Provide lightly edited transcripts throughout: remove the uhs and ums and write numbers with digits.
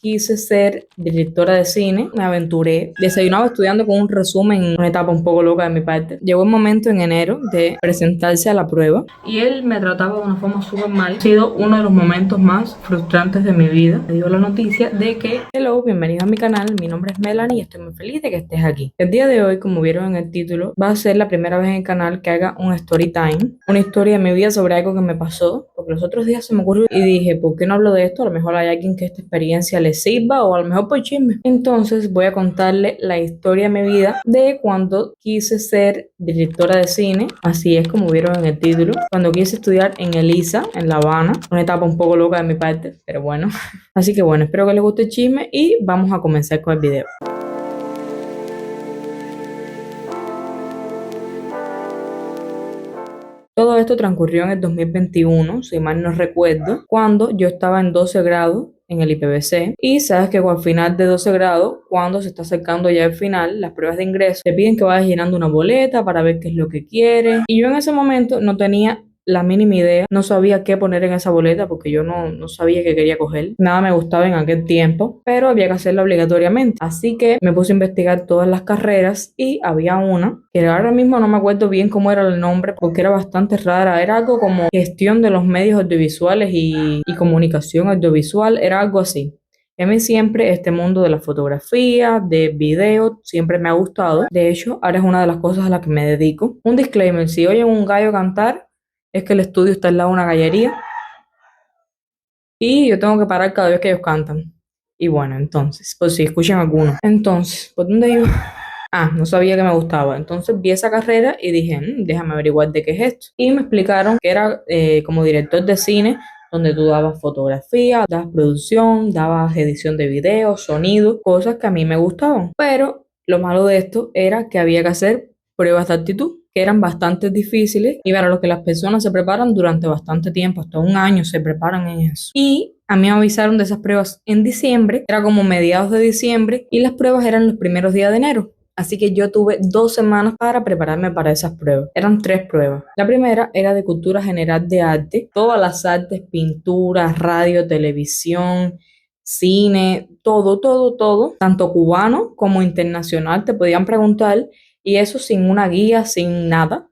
quise ser directora de cine, me aventuré. Desayunaba estudiando con un resumen, una etapa un poco loca de mi parte. Llegó el momento en enero de presentarse a la prueba y él me trataba de una forma súper mal. Ha sido uno de los momentos más frustrantes de mi vida. Me dio la noticia de que, hello, bienvenido a mi canal, mi nombre es Melanie y estoy muy feliz de que estés aquí. El día de hoy, como vieron en el título, va a ser la primera vez en el canal que haga un story time, una historia de mi vida sobre algo que me pasó, porque los otros días se me ocurrió y dije, ¿por qué no hablo de esto? A lo mejor hay alguien que esta experiencia le sirva o a lo mejor por chisme. Entonces voy a contarle la historia de mi vida de cuando quise ser directora de cine, así es como vieron en el título, cuando quise estudiar en el ISA, en La Habana, una etapa un poco loca de mi parte, pero bueno. Así que bueno, espero que les guste el chisme y vamos a comenzar con el video. Todo esto transcurrió en el 2021, si mal no recuerdo, cuando yo estaba en 12 grados en el IPBC y sabes que al final de 12 grados, cuando se está acercando ya el final, las pruebas de ingreso, te piden que vayas llenando una boleta para ver qué es lo que quieres y yo en ese momento no tenía la mínima idea, no sabía qué poner en esa boleta porque yo no sabía qué quería coger, nada me gustaba en aquel tiempo, pero había que hacerla obligatoriamente, así que me puse a investigar todas las carreras y había una que ahora mismo no me acuerdo bien cómo era el nombre porque era bastante rara, era algo como gestión de los medios audiovisuales y comunicación audiovisual, era algo así. A mí siempre este mundo de la fotografía, de video, siempre me ha gustado. De hecho, ahora es una de las cosas a las que me dedico. Un disclaimer, si oyen un gallo cantar, es que el estudio está al lado de una gallería y yo tengo que parar cada vez que ellos cantan. Y bueno, entonces, pues si escuchan alguno. Entonces, ¿por dónde iba? Ah, no sabía que me gustaba. Entonces vi esa carrera y dije, déjame averiguar de qué es esto. Y me explicaron que era como director de cine, donde tú dabas fotografía, dabas producción, dabas edición de video, sonido, cosas que a mí me gustaban. Pero lo malo de esto era que había que hacer pruebas de actitud, que eran bastante difíciles y para lo que las personas se preparan durante bastante tiempo, hasta un año se preparan en eso. Y a mí me avisaron de esas pruebas en diciembre, era como mediados de diciembre y las pruebas eran los primeros días de enero. Así que yo tuve 2 semanas para prepararme para esas pruebas. Eran 3 pruebas. La primera era de cultura general de arte, todas las artes, pintura, radio, televisión, cine, todo, tanto cubano como internacional, te podían preguntar y eso sin una guía, sin nada.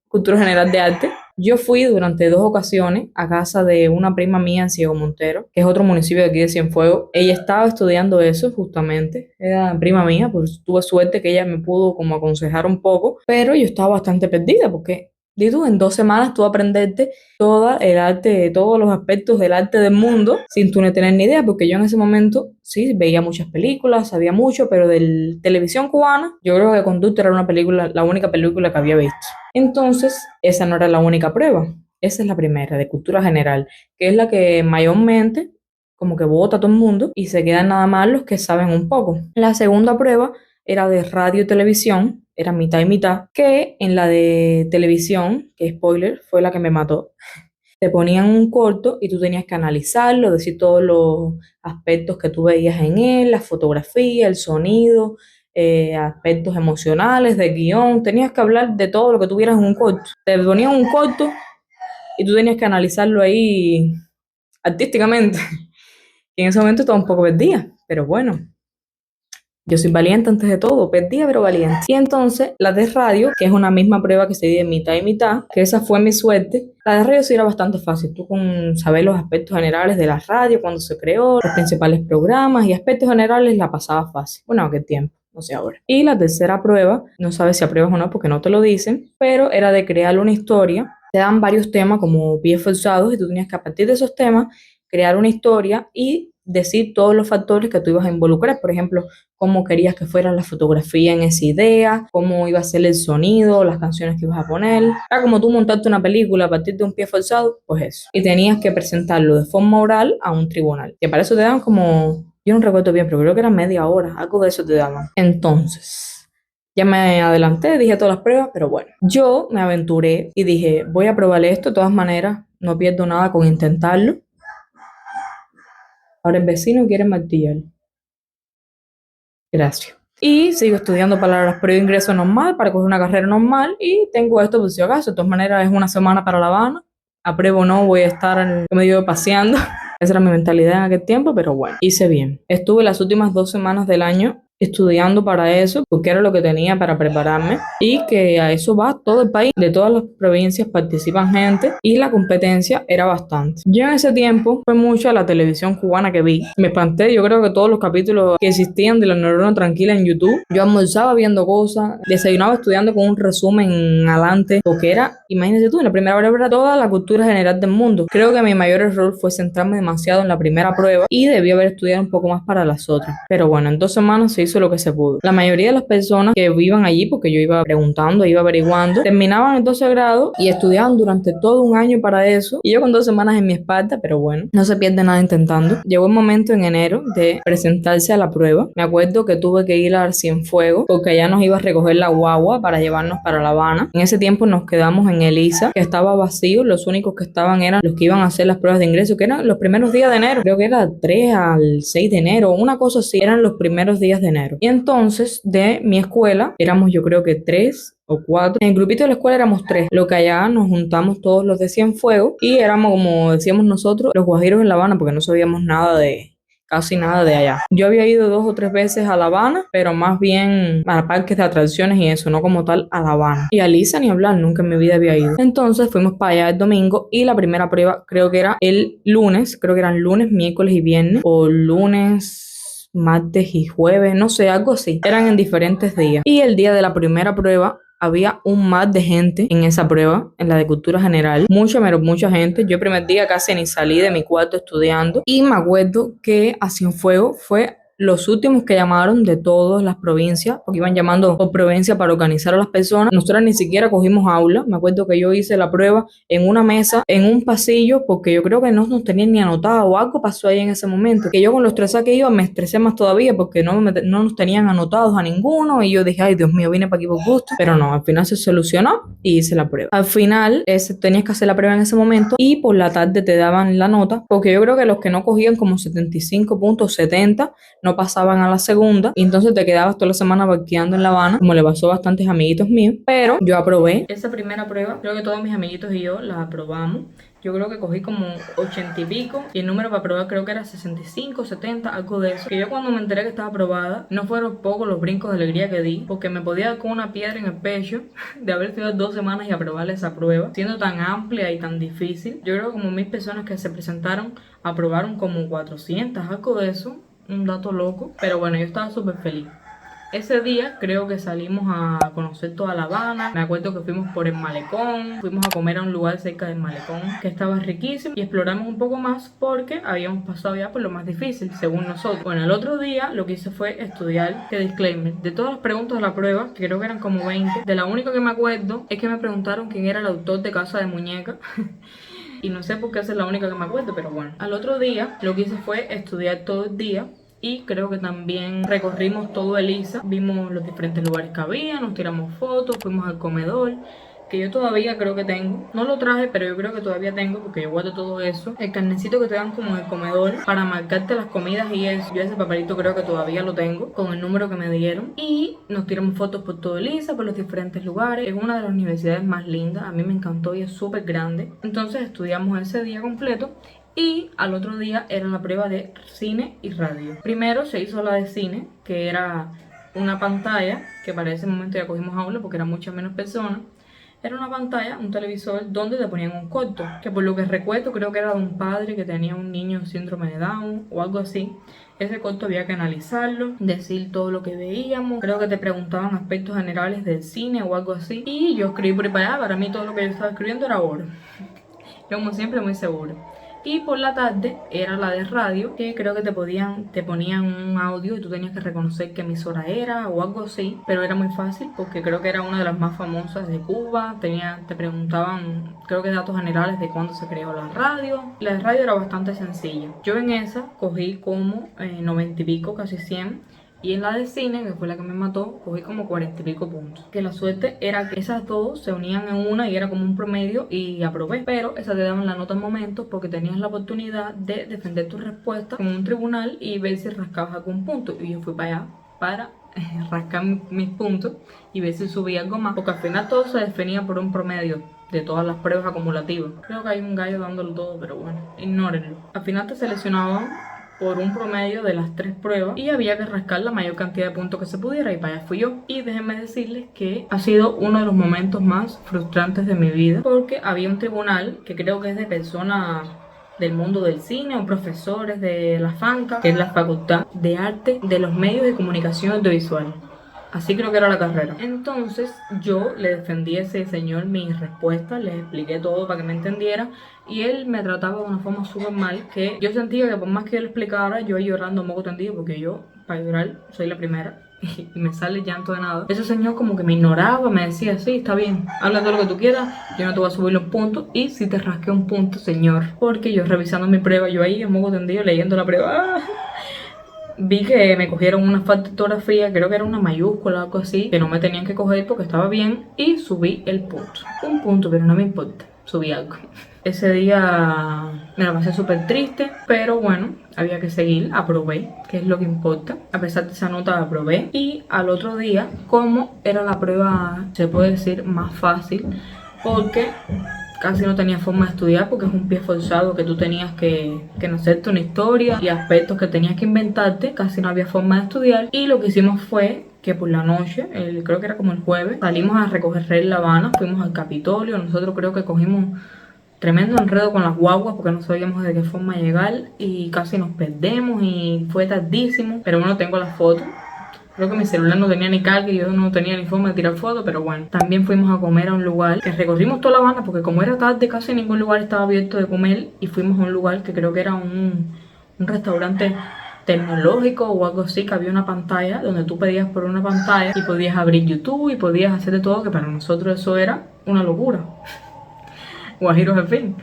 Cultura general de arte. Yo fui durante 2 ocasiones a casa de una prima mía en Ciego Montero, que es otro municipio de aquí de Cienfuegos. Ella estaba estudiando eso justamente, era prima mía, pues tuve suerte que ella me pudo como aconsejar un poco, pero yo estaba bastante perdida porque, di tú, en 2 semanas tú aprenderte todo el arte, todos los aspectos del arte del mundo sin tú no tener ni idea, porque yo en ese momento sí veía muchas películas, sabía mucho, pero de televisión cubana, yo creo que Conducta era una película, la única película que había visto. Entonces, esa no era la única prueba. Esa es la primera, de cultura general, que es la que mayormente como que vota todo el mundo y se quedan nada más los que saben un poco. La segunda prueba era de radio y televisión, era mitad y mitad, que en la de televisión, que spoiler, fue la que me mató. Te ponían un corto y tú tenías que analizarlo, decir todos los aspectos que tú veías en él, la fotografía, el sonido, aspectos emocionales, de guión. Tenías que hablar de todo lo que tuvieras en un corto. Te ponían un corto y tú tenías que analizarlo ahí artísticamente. Y en ese momento estaba un poco perdida, pero bueno. Yo soy valiente antes de todo, perdida pero valiente. Y entonces la de radio, que es una misma prueba que se divide en mitad y mitad, que esa fue mi suerte, la de radio sí era bastante fácil. Tú con saber los aspectos generales de la radio, cuando se creó, los principales programas y aspectos generales la pasaba fácil. Bueno, aquel tiempo. No sé ahora. Y la tercera prueba, no sabes si apruebas o no porque no te lo dicen, pero era de crear una historia. Te dan varios temas como pies forzados y tú tenías que a partir de esos temas crear una historia y decir todos los factores que tú ibas a involucrar. Por ejemplo, cómo querías que fuera la fotografía en esa idea, cómo iba a ser el sonido, las canciones que ibas a poner. Era como tú montarte una película a partir de un pie forzado, pues eso. Y tenías que presentarlo de forma oral a un tribunal. Que para eso te dan como, yo no recuerdo bien, pero creo que era media hora, algo de eso te daban. Entonces, ya me adelanté, dije todas las pruebas, pero bueno, yo me aventuré y dije, voy a probar esto, de todas maneras, no pierdo nada con intentarlo. Ahora el vecino quiere martillar. Gracias. Y sigo estudiando para las pruebas de ingreso normal, para coger una carrera normal y tengo esto por si acaso. De todas maneras es una semana para La Habana. Apruebo o no, voy a estar en medio paseando. Esa era mi mentalidad en aquel tiempo, pero bueno, hice bien. Estuve las últimas 2 semanas del año estudiando para eso, porque era lo que tenía para prepararme y que a eso va todo el país, de todas las provincias participan gente y la competencia era bastante. Yo en ese tiempo fue mucha la televisión cubana que vi, me espanté, yo creo que todos los capítulos que existían de La Neurona Tranquila en YouTube, yo almorzaba viendo cosas, desayunaba estudiando con un resumen adelante, porque era, imagínate tú, en la primera prueba era toda la cultura general del mundo. Creo que mi mayor error fue centrarme demasiado en la primera prueba y debí haber estudiado un poco más para las otras. Pero bueno, en 2 semanas se hizo lo que se pudo. La mayoría de las personas que vivan allí, porque yo iba preguntando, iba averiguando, terminaban el 12 grado y estudiaban durante todo un año para eso. Y yo con 2 semanas en mi espalda, pero bueno, no se pierde nada intentando. Llegó el momento en enero de presentarse a la prueba. Me acuerdo que tuve que ir a Cienfuegos porque allá nos iba a recoger la guagua para llevarnos para La Habana. En ese tiempo nos quedamos en Elisa, que estaba vacío. Los únicos que estaban eran los que iban a hacer las pruebas de ingreso, que eran los primeros días de enero. Creo que era 3 al 6 de enero, una cosa así. Eran los primeros días de enero. Y entonces de mi escuela éramos yo creo que 3 o 4. En el grupito de la escuela éramos 3. Lo que allá nos juntamos todos los de Cienfuegos y éramos, como decíamos nosotros, los guajiros en La Habana, porque no sabíamos casi nada de allá. Yo había ido 2 o 3 veces a La Habana, pero más bien a parques de atracciones y eso, no como tal a La Habana. Y a Lisa ni hablar, nunca en mi vida había ido. Entonces fuimos para allá el domingo y la primera prueba creo que era el lunes, creo que eran lunes, miércoles y viernes, o lunes, martes y jueves, no sé, algo así. Eran en diferentes días. Y el día de la primera prueba había un mar de gente en esa prueba, en la de cultura general, mucha, pero mucha gente. Yo el primer día casi ni salí de mi cuarto estudiando y me acuerdo que a Cienfuegos fue los últimos que llamaron de todas las provincias, porque iban llamando por provincia para organizar a las personas. Nosotros ni siquiera cogimos aula. Me acuerdo que yo hice la prueba en una mesa, en un pasillo, porque yo creo que no nos tenían ni anotado o algo pasó ahí en ese momento. Que yo con los estresados que iba me estresé más todavía porque no nos tenían anotados a ninguno y yo dije, ay Dios mío, vine para aquí por gusto. Pero no, al final se solucionó y hice la prueba. Al final tenías que hacer la prueba en ese momento y por la tarde te daban la nota, porque yo creo que los que no cogían como 75 puntos, 70, no pasaban a la segunda y entonces te quedabas toda la semana vaqueando en La Habana, como le pasó a bastantes amiguitos míos, pero yo aprobé esa primera prueba. Creo que todos mis amiguitos y yo la aprobamos. Yo creo que cogí como 80 y pico y el número para aprobar creo que era 65, 70, algo de eso. Que yo cuando me enteré que estaba aprobada, no fueron pocos los brincos de alegría que di, porque me podía dar con una piedra en el pecho de haber estudiado 2 semanas y aprobarle esa prueba, siendo tan amplia y tan difícil. Yo creo que como 1000 personas que se presentaron, aprobaron como 400, algo de eso. Un dato loco, pero bueno, yo estaba súper feliz. Ese día creo que salimos a conocer toda La Habana. Me acuerdo que fuimos por el malecón, fuimos a comer a un lugar cerca del malecón que estaba riquísimo y exploramos un poco más porque habíamos pasado ya por lo más difícil, según nosotros. Bueno, el otro día lo que hice fue estudiar, que disclaimer, de todas las preguntas de la prueba, que creo que eran como 20, de la única que me acuerdo es que me preguntaron quién era el autor de Casa de Muñeca. Y no sé por qué esa es la única que me acuerdo, pero bueno. Al otro día lo que hice fue estudiar todo el día. Y creo que también recorrimos todo Elisa, vimos los diferentes lugares que había, nos tiramos fotos, fuimos al comedor, que yo todavía creo que tengo. No lo traje, pero yo creo que todavía tengo porque yo guardo todo eso. El carnecito que te dan como en el comedor para marcarte las comidas y eso. Yo ese papelito creo que todavía lo tengo con el número que me dieron. Y nos tiramos fotos por todo Elisa, por los diferentes lugares. Es una de las universidades más lindas, a mí me encantó y es súper grande. Entonces estudiamos ese día completo. Y al otro día era la prueba de cine y radio. Primero se hizo la de cine, que era una pantalla, que para ese momento ya cogimos aula porque eran muchas menos personas. Era una pantalla, un televisor, donde te ponían un corto, que por lo que recuerdo creo que era de un padre que tenía un niño síndrome de Down o algo así. Ese corto había que analizarlo, decir todo lo que veíamos. Creo que te preguntaban aspectos generales del cine o algo así. Y yo escribí por allá, para mí todo lo que yo estaba escribiendo era oro. Yo como siempre muy seguro. Y por la tarde era la de radio, que creo que te ponían un audio y tú tenías que reconocer qué emisora era o algo así, pero era muy fácil porque creo que era una de las más famosas de Cuba. Te preguntaban, creo que datos generales de cuándo se creó la radio. La de radio era bastante sencilla. Yo en esa cogí como 90 y pico, casi 100. Y en la de cine, que fue la que me mató, cogí como 40 y pico puntos. Que la suerte era que esas dos se unían en una y era como un promedio y aprobé. Pero esas te daban la nota en momentos porque tenías la oportunidad de defender tu respuesta en un tribunal y ver si rascabas algún punto. Y yo fui para allá para rascar mis puntos y ver si subía algo más. Porque al final todo se definía por un promedio. de todas las pruebas acumulativas. Creo que hay un gallo dándolo todo, pero bueno, ignórenlo. Al final te seleccionaban por un promedio de las 3 pruebas y había que rascar la mayor cantidad de puntos que se pudiera, y para allá fui yo. Y déjenme decirles que ha sido uno de los momentos más frustrantes de mi vida, porque había un tribunal que creo que es de personas del mundo del cine o profesores de la FANCA, que es la Facultad de Arte de los Medios de Comunicación Audiovisual. Así creo que era la carrera. Entonces yo le defendí a ese señor mis respuestas, le expliqué todo para que me entendiera, y él me trataba de una forma súper mal, que yo sentía que por más que yo le explicara, yo iba llorando moco tendido, porque yo para llorar soy la primera y me sale llanto de nada. Ese señor como que me ignoraba, me decía, sí, está bien, habla todo lo que tú quieras, yo no te voy a subir los puntos, y si te rasqué un punto, señor, porque yo revisando mi prueba, yo ahí en moco tendido leyendo la prueba, vi que me cogieron una falta de ortografía, creo que era una mayúscula o algo así, que no me tenían que coger porque estaba bien, y subí el punto. Un punto, pero no me importa, subí algo. Ese día me la pasé súper triste, pero bueno, había que seguir, aprobé, que es lo que importa. A pesar de esa nota, aprobé. Y al otro día, como era la prueba, se puede decir, más fácil, porque casi no tenía forma de estudiar, porque es un pie forzado que tú tenías que hacerte una historia y aspectos que tenías que inventarte, casi no había forma de estudiar. Y lo que hicimos fue que por la noche, creo que era como el jueves, salimos a recoger La Habana, fuimos al Capitolio. Nosotros creo que cogimos tremendo enredo con las guaguas porque no sabíamos de qué forma llegar y casi nos perdemos y fue tardísimo, pero bueno, tengo las fotos. Creo que mi celular no tenía ni carga y yo no tenía ni forma de tirar fotos, pero bueno. También fuimos a comer a un lugar que recorrimos toda La Habana porque como era tarde casi ningún lugar estaba abierto de comer, y fuimos a un lugar que creo que era un restaurante tecnológico o algo así, que había una pantalla donde tú pedías por una pantalla y podías abrir YouTube y podías hacer de todo, que para nosotros eso era una locura. Guajiros, en fin.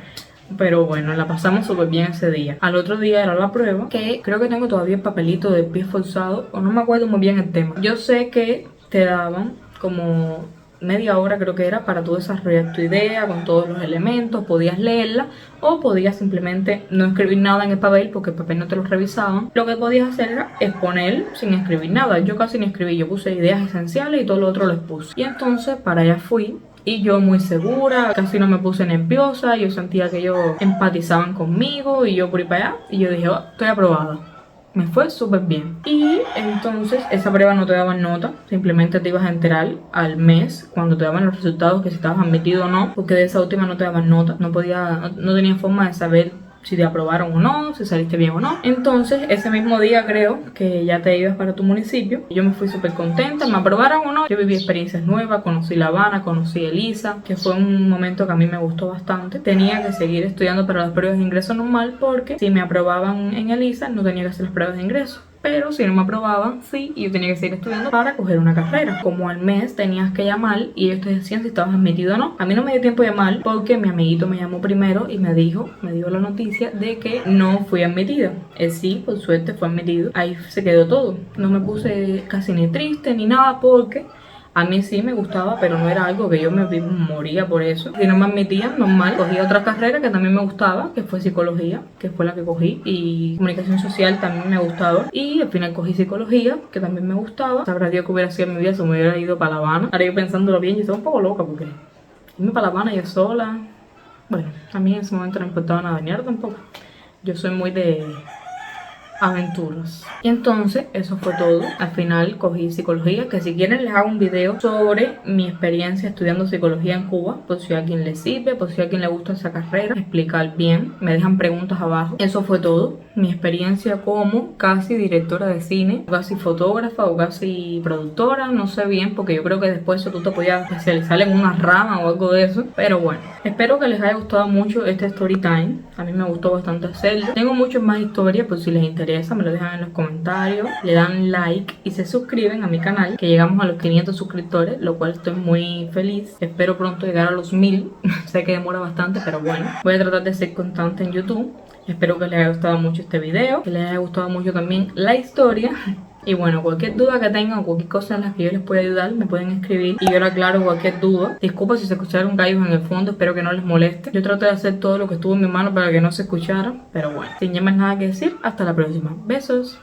Pero bueno, la pasamos súper bien ese día. Al otro día era la prueba, que creo que tengo todavía el papelito de pie forzado, o no me acuerdo muy bien el tema. Yo sé que te daban como media hora, creo que era, para tú desarrollar tu idea con todos los elementos. Podías leerla o podías simplemente no escribir nada en el papel porque el papel no te lo revisaban. Lo que podías hacer era exponer sin escribir nada. Yo casi ni escribí, yo puse ideas esenciales y todo lo otro lo expuse. Y entonces para allá fui. Y yo muy segura, casi no me puse nerviosa, yo sentía que ellos empatizaban conmigo y yo por ahí para allá. Y yo dije, oh, estoy aprobada. Me fue súper bien. Y entonces esa prueba no te daban nota, simplemente te ibas a enterar al mes cuando te daban los resultados que si estabas admitido o no, porque de esa última no te daban nota, no tenía forma de saber si te aprobaron o no, si saliste bien o no. Entonces ese mismo día creo que ya te ibas para tu municipio. Yo me fui súper contenta, me aprobaron o no. Yo viví experiencias nuevas, conocí La Habana, conocí Elisa, que fue un momento que a mí me gustó bastante. Tenía que seguir estudiando para las pruebas de ingreso normal, porque si me aprobaban en Elisa no tenía que hacer las pruebas de ingreso. Pero si no me aprobaban, sí, y yo tenía que seguir estudiando para coger una carrera. Como al mes tenías que llamar y ellos te decían si estabas admitido o no. A mí no me dio tiempo de llamar porque mi amiguito me llamó primero y me dio la noticia de que no fui admitida. Él sí, por suerte fue admitido. Ahí se quedó todo. No me puse casi ni triste ni nada porque a mí sí me gustaba, pero no era algo que yo me moría por eso. Si no me admitían, normal, cogí otra carrera que también me gustaba, que fue psicología, que fue la que cogí, y comunicación social también me gustaba, y al final cogí psicología, que también me gustaba. Sabrá Dios que hubiera sido en mi vida si me hubiera ido para La Habana. Ahora yo pensándolo bien, yo estaba un poco loca porque irme para La Habana yo sola, bueno, a mí en ese momento no me importaba nada, ni ahora tampoco. Yo soy muy de aventuras. Y entonces eso fue todo. Al final cogí psicología, que si quieren les hago un video sobre mi experiencia estudiando psicología en Cuba, por si a alguien le sirve, por si a alguien le gusta esa carrera, explicar bien, me dejan preguntas abajo. Eso fue todo, mi experiencia como casi directora de cine, o casi fotógrafa o casi productora, no sé bien, porque yo creo que después eso tú te podías especializar en una rama o algo de eso, pero bueno, espero que les haya gustado mucho este story time. A mí me gustó bastante hacerlo. Tengo muchas más historias, por si les interesa me lo dejan en los comentarios, le dan like y se suscriben a mi canal, que llegamos a los 500 suscriptores, lo cual estoy muy feliz. Espero pronto llegar a los 1000. Sé que demora bastante, pero bueno, voy a tratar de ser constante en YouTube. Espero que les haya gustado mucho este video, que les haya gustado mucho también la historia. Y bueno, cualquier duda que tengan o cualquier cosa en la que yo les pueda ayudar, me pueden escribir y yo les aclaro cualquier duda. Disculpa si se escucharon gallos en el fondo, espero que no les moleste. Yo traté de hacer todo lo que estuvo en mi mano para que no se escuchara, pero bueno, sin ya más nada que decir, hasta la próxima. Besos.